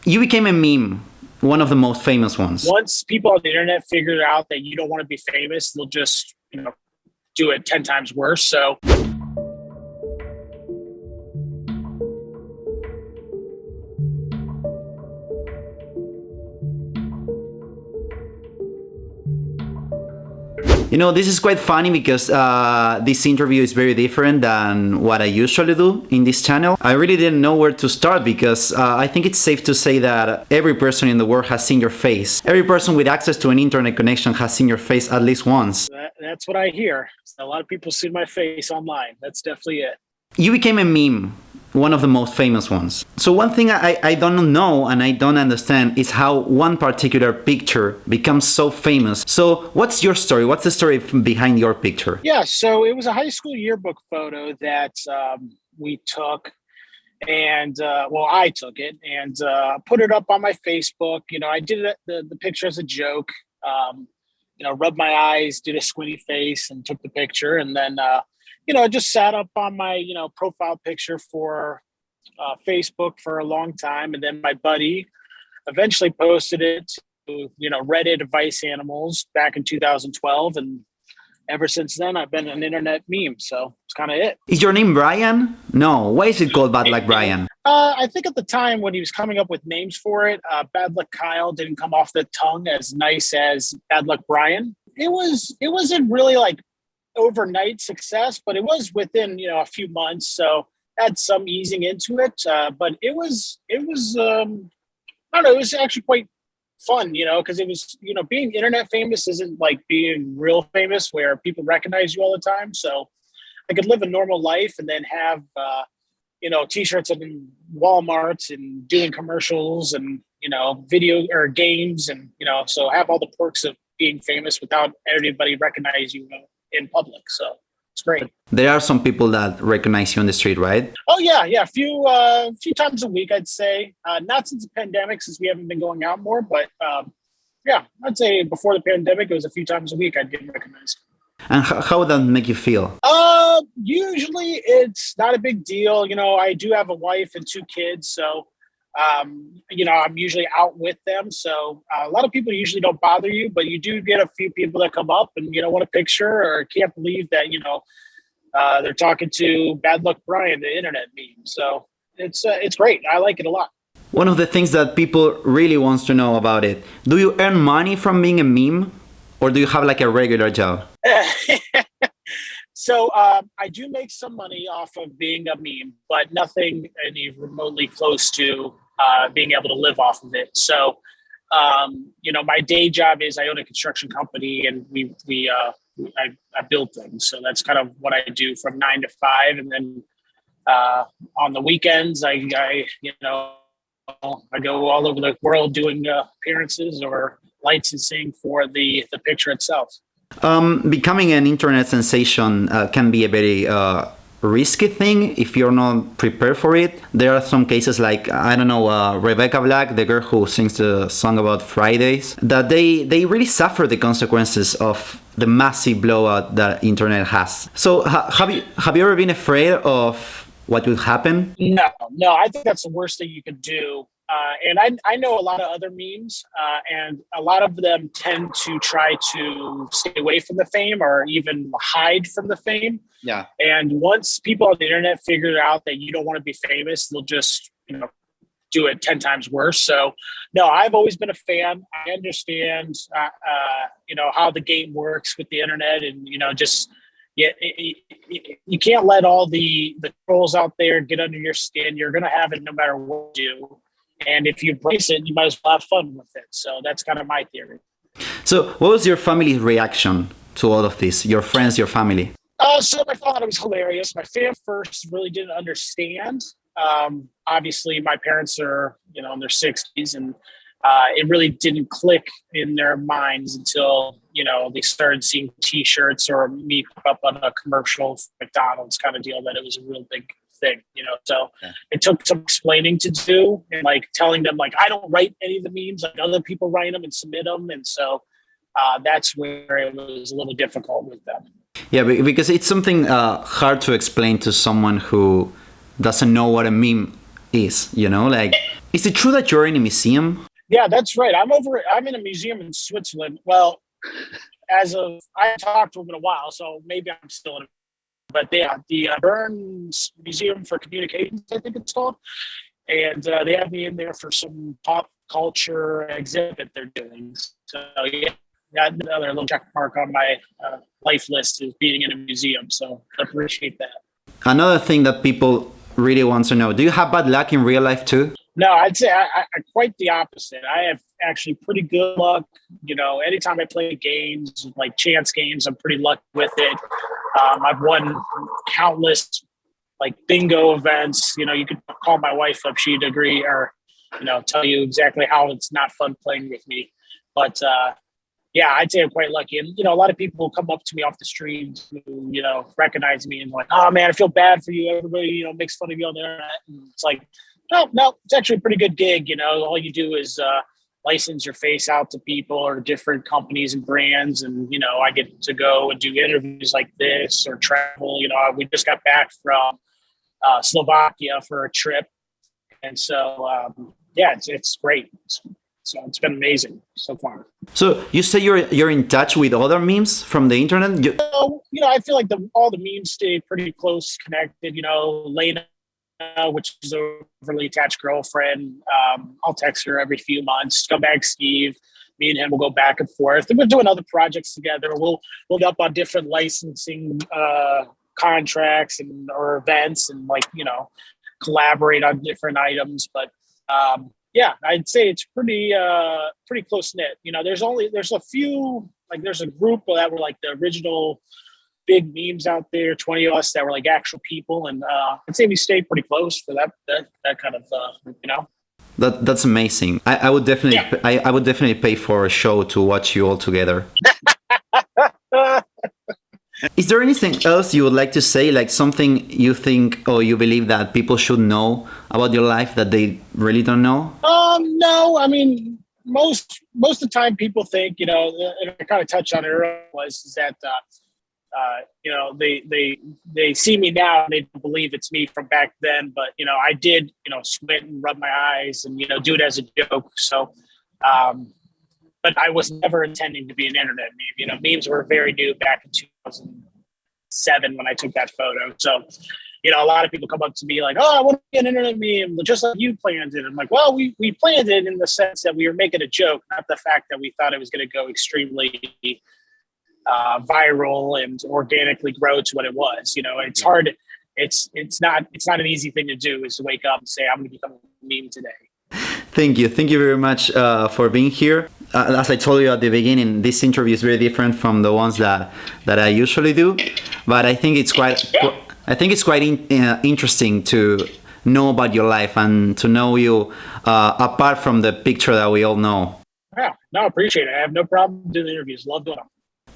You became a meme, one of the most famous ones. Once people on the internet figure out that you don't want to be famous, they'll just, do it 10 times worse. So This is quite funny because this interview is very different than what I usually do in this channel. I really didn't know where to start because I think it's safe to say that every person in the world has seen your face. Every person with access to an internet connection has seen your face at least once. that's what I hear. A lot of people see my face online. That's definitely it. You became a meme, one of the most famous ones. So one thing I don't know and I don't understand is how one particular picture becomes so famous. So what's your story? What's the story behind your picture? Yeah, so it was a high school yearbook photo that we took. And I took it and put it up on my Facebook. I did the picture as a joke, rubbed my eyes, did a squinty face and took the picture. And then just sat up on my, profile picture for Facebook for a long time. And then my buddy eventually posted it to, Reddit Advice Animals back in 2012. And ever since then, I've been an internet meme. So it's kind of it. Is your name Brian? No. Why is it called Bad Luck Brian? I think at the time when he was coming up with names for it, Bad Luck Kyle didn't come off the tongue as nice as Bad Luck Brian. It wasn't really like overnight success, but it was within a few months, so had some easing into it, but it was I don't know, it was actually quite fun, because it was, being internet famous isn't like being real famous where people recognize you all the time. So I could live a normal life and then have t-shirts in Walmarts and doing commercials and video or games and so have all the perks of being famous without anybody recognize you in public. So it's great. There are some people that recognize you on the street, right? Oh yeah. A few times a week, I'd say. Not since the pandemic, since we haven't been going out more, but I'd say before the pandemic, it was a few times a week I'd get recognized. And how would that make you feel? Usually it's not a big deal. I do have a wife and 2 kids, so I'm usually out with them. So a lot of people usually don't bother you, but you do get a few people that come up and, want a picture or can't believe that, they're talking to Bad Luck Brian, the internet meme. So it's great. I like it a lot. One of the things that people really wants to know about it, do you earn money from being a meme or do you have like a regular job? So I do make some money off of being a meme, but nothing any remotely close to being able to live off of it. So, my day job is I own a construction company and I build things. So that's kind of what I do from 9 to 5. And then on the weekends, I go all over the world doing appearances or licensing for the picture itself. Becoming an internet sensation can be a very risky thing if you're not prepared for it. There are some cases like, Rebecca Black, the girl who sings the song about Fridays, that they really suffer the consequences of the massive blowout that internet has. So have you ever been afraid of what would happen? No, I think that's the worst thing you could do. And I know a lot of other memes, and a lot of them tend to try to stay away from the fame or even hide from the fame. Yeah. And once people on the internet figure out that you don't want to be famous, they'll just, do it 10 times worse. So no, I've always been a fan. I understand, how the game works with the internet and, you can't let all the trolls out there get under your skin. You're going to have it no matter what you do. And if you embrace it, you might as well have fun with it. So that's kind of my theory. So what was your family's reaction to all of this? Your friends, your family? So I thought it was hilarious. My family first really didn't understand. Obviously, my parents are, in their 60s, and it really didn't click in their minds until, they started seeing T-shirts or me pop up on a commercial for McDonald's kind of deal that it was a real big thing, so it took some explaining to do and like telling them like I don't write any of the memes, like other people write them and submit them, and so that's where it was a little difficult with them. Yeah, because it's something hard to explain to someone who doesn't know what a meme is, like Is it true that you're in a museum? Yeah, that's right. I'm in a museum in Switzerland. Well, I haven't talked to him in a while, so maybe I'm still in it. But the Burns Museum for Communications, I think it's called. And they have me in there for some pop culture exhibit they're doing. So, yeah, got another little check mark on my life list is being in a museum. So I appreciate that. Another thing that people really want to know, do you have bad luck in real life too? No, I'd say I quite the opposite. I have actually pretty good luck. You know, anytime I play games, like chance games, I'm pretty lucky with it. I've won countless like bingo events. You know, you could call my wife up; she'd agree, or tell you exactly how it's not fun playing with me. But yeah, I'd say I'm quite lucky. And a lot of people come up to me off the street who recognize me and like, oh man, I feel bad for you. Everybody makes fun of you on the internet, and it's like, no, it's actually a pretty good gig. All you do is license your face out to people or different companies and brands. And, I get to go and do interviews like this or travel. We just got back from Slovakia for a trip. And so, yeah, it's great. So it's been amazing so far. So you say you're in touch with other memes from the internet? I feel like all the memes stay pretty close connected. Lena, which is a overly attached girlfriend. I'll text her every few months. Scumbag Steve, me and him will go back and forth. And we're doing other projects together. We'll get up on different licensing contracts or events and collaborate on different items. But yeah, I'd say it's pretty close knit. There's a few, there's a group that were like the original big memes out there, 20 of us that were like actual people, and I'd say we stayed pretty close for that kind of That's amazing. I would definitely I would definitely pay for a show to watch you all together. Is there anything else you would like to say, like something you think or you believe that people should know about your life that they really don't know? No, I mean most of the time people think, and I kind of touched on it earlier, is that they see me now and they don't believe it's me from back then, but I did squint and rub my eyes and do it as a joke. So but I was never intending to be an internet meme. Memes were very new back in 2007 when I took that photo. So a lot of people come up to me like, oh, I want to be an internet meme just like you planned it. I'm like, well, we planned it in the sense that we were making a joke, not the fact that we thought it was going to go extremely viral and organically grow to what it was. It's hard. It's not an easy thing to do, is to wake up and say, I'm going to become a meme today. Thank you very much for being here. As I told you at the beginning, this interview is very different from the ones that I usually do, but I think it's quite interesting to know about your life and to know you apart from the picture that we all know. Yeah, no, appreciate it. I have no problem doing interviews. Love doing them.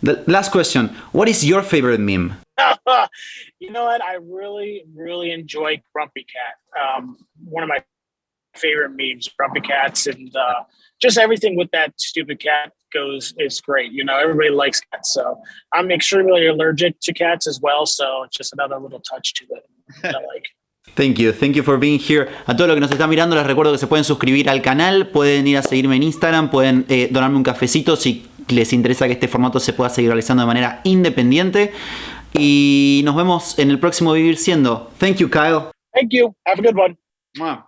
The last question: what is your favorite meme? You know what? I really, really enjoy Grumpy Cat. One of my favorite memes, Grumpy Cats, and just everything with that stupid cat is great. Everybody likes cats, so I'm extremely allergic to cats as well. So it's just another little touch to it that I like. Thank you for being here. A todos los que nos están mirando les recuerdo que se pueden suscribir al canal, pueden ir a seguirme en Instagram, pueden donarme un cafecito si les interesa que este formato se pueda seguir realizando de manera independiente. Y nos vemos en el próximo Vivir Siendo. Thank you, Kyle. Thank you. Have a good one. Mwah.